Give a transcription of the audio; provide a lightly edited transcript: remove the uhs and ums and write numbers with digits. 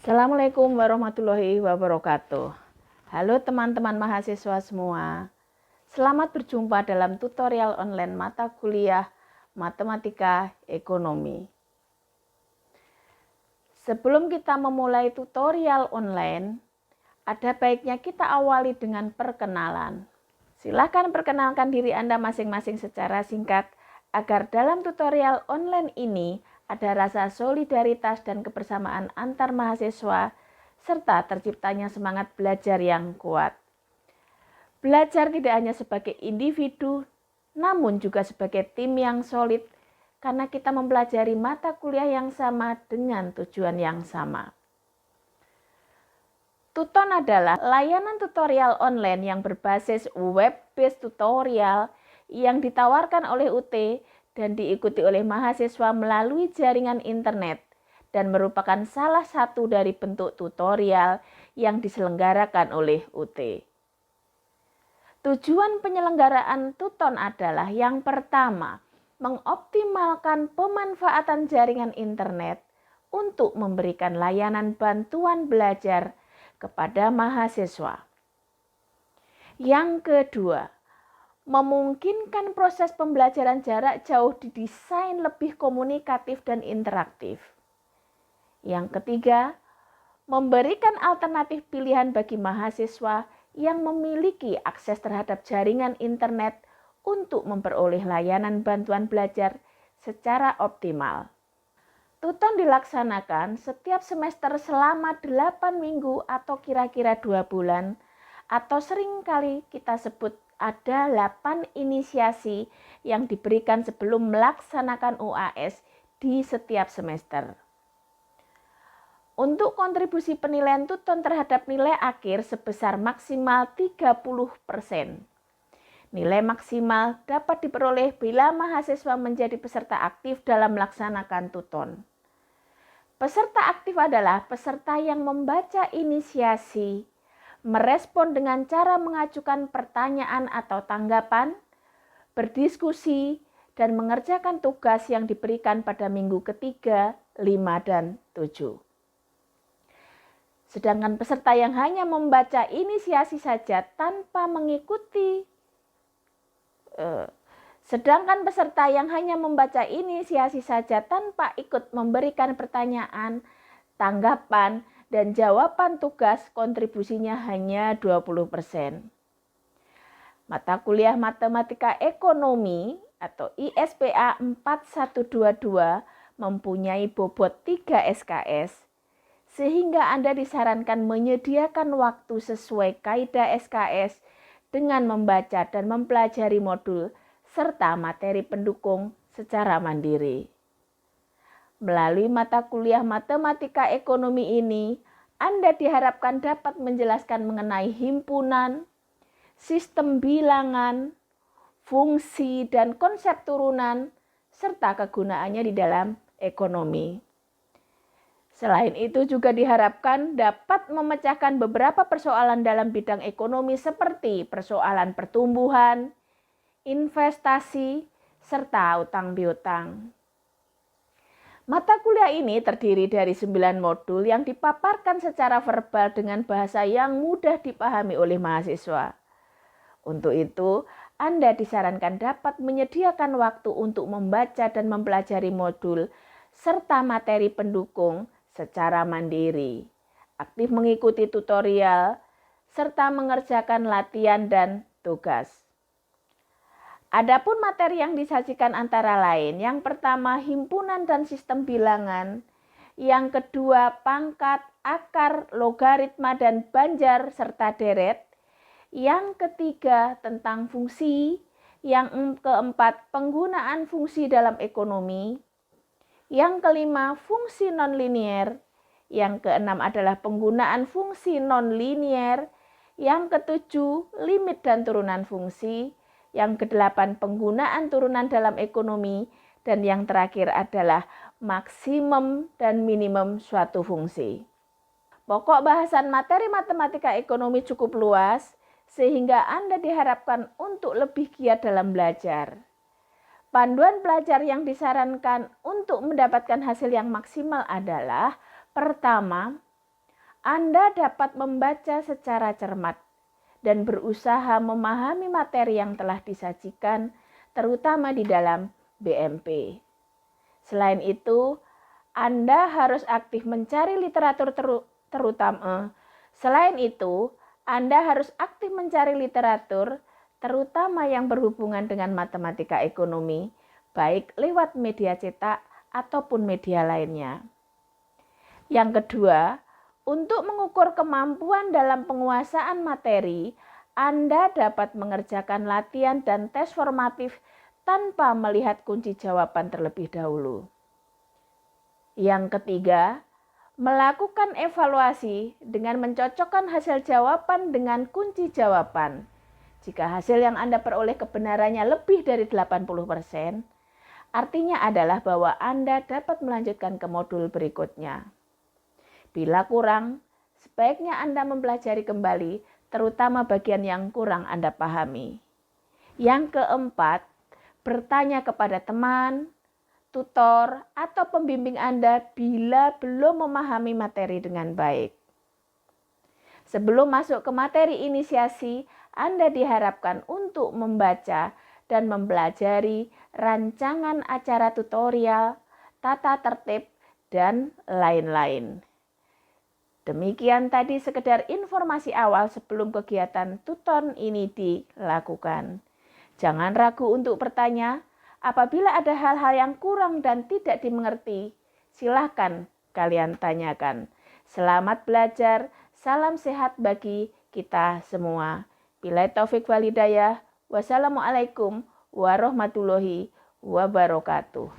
Assalamualaikum warahmatullahi wabarakatuh. Halo teman-teman mahasiswa semua. Selamat berjumpa dalam tutorial online mata kuliah Matematika Ekonomi. Sebelum kita memulai tutorial online, ada baiknya kita awali dengan perkenalan. Silakan perkenalkan diri Anda masing-masing secara singkat agar dalam tutorial online ini ada rasa solidaritas dan kebersamaan antar mahasiswa, serta terciptanya semangat belajar yang kuat. Belajar tidak hanya sebagai individu, namun juga sebagai tim yang solid, karena kita mempelajari mata kuliah yang sama dengan tujuan yang sama. Tuton adalah layanan tutorial online yang berbasis web-based tutorial yang ditawarkan oleh UT dan diikuti oleh mahasiswa melalui jaringan internet dan merupakan salah satu dari bentuk tutorial yang diselenggarakan oleh UT. Tujuan penyelenggaraan Tuton adalah yang pertama, mengoptimalkan pemanfaatan jaringan internet untuk memberikan layanan bantuan belajar kepada mahasiswa. Yang kedua, memungkinkan proses pembelajaran jarak jauh didesain lebih komunikatif dan interaktif. Yang ketiga, memberikan alternatif pilihan bagi mahasiswa yang memiliki akses terhadap jaringan internet untuk memperoleh layanan bantuan belajar secara optimal. Tuton dilaksanakan setiap semester selama 8 minggu atau kira-kira 2 bulan, atau seringkali kita sebut ada 8 inisiasi yang diberikan sebelum melaksanakan UAS di setiap semester. Untuk kontribusi penilaian Tuton terhadap nilai akhir sebesar maksimal 30%. Nilai maksimal dapat diperoleh bila mahasiswa menjadi peserta aktif dalam melaksanakan Tuton. Peserta aktif adalah peserta yang membaca inisiasi, merespon dengan cara mengajukan pertanyaan atau tanggapan, berdiskusi, dan mengerjakan tugas yang diberikan pada minggu ketiga, 5, dan 7. Sedangkan peserta yang hanya membaca inisiasi saja tanpa mengikuti ikut memberikan pertanyaan, tanggapan, dan jawaban tugas kontribusinya hanya 20%. Mata kuliah Matematika Ekonomi atau ISPA 4122 mempunyai bobot 3 SKS, sehingga Anda disarankan menyediakan waktu sesuai kaidah SKS dengan membaca dan mempelajari modul serta materi pendukung secara mandiri. Melalui mata kuliah Matematika Ekonomi ini, Anda diharapkan dapat menjelaskan mengenai himpunan, sistem bilangan, fungsi, dan konsep turunan, serta kegunaannya di dalam ekonomi. Selain itu juga diharapkan dapat memecahkan beberapa persoalan dalam bidang ekonomi seperti persoalan pertumbuhan, investasi, serta utang piutang. Mata kuliah ini terdiri dari 9 modul yang dipaparkan secara verbal dengan bahasa yang mudah dipahami oleh mahasiswa. Untuk itu, Anda disarankan dapat menyediakan waktu untuk membaca dan mempelajari modul serta materi pendukung secara mandiri, aktif mengikuti tutorial, serta mengerjakan latihan dan tugas. Adapun materi yang disajikan antara lain, yang pertama himpunan dan sistem bilangan, yang kedua pangkat, akar, logaritma dan banjar serta deret, yang ketiga tentang fungsi, yang keempat penggunaan fungsi dalam ekonomi, yang kelima fungsi nonlinier, yang keenam adalah penggunaan fungsi nonlinier, yang ketujuh limit dan turunan fungsi, yang kedelapan penggunaan turunan dalam ekonomi, dan yang terakhir adalah maksimum dan minimum suatu fungsi. Pokok bahasan materi matematika ekonomi cukup luas, sehingga Anda diharapkan untuk lebih giat dalam belajar. Panduan belajar yang disarankan untuk mendapatkan hasil yang maksimal adalah pertama, Anda dapat membaca secara cermat dan berusaha memahami materi yang telah disajikan, terutama di dalam BMP. Selain itu, Anda harus aktif mencari literatur terutama. Selain itu, Anda harus aktif mencari literatur terutama yang berhubungan dengan matematika ekonomi, baik lewat media cetak ataupun media lainnya. Yang kedua, untuk mengukur kemampuan dalam penguasaan materi, Anda dapat mengerjakan latihan dan tes formatif tanpa melihat kunci jawaban terlebih dahulu. Yang ketiga, melakukan evaluasi dengan mencocokkan hasil jawaban dengan kunci jawaban. Jika hasil yang Anda peroleh kebenarannya lebih dari 80%, artinya adalah bahwa Anda dapat melanjutkan ke modul berikutnya. Bila kurang, sebaiknya Anda mempelajari kembali, terutama bagian yang kurang Anda pahami. Yang keempat, bertanya kepada teman, tutor, atau pembimbing Anda bila belum memahami materi dengan baik. Sebelum masuk ke materi inisiasi, Anda diharapkan untuk membaca dan mempelajari rancangan acara tutorial, tata tertib, dan lain-lain. Demikian tadi sekedar informasi awal sebelum kegiatan tuton ini dilakukan. Jangan ragu untuk bertanya. Apabila ada hal-hal yang kurang dan tidak dimengerti, silahkan kalian tanyakan. Selamat belajar, salam sehat bagi kita semua. Billahi taufik wal hidayah. Wassalamualaikum warahmatullahi wabarakatuh.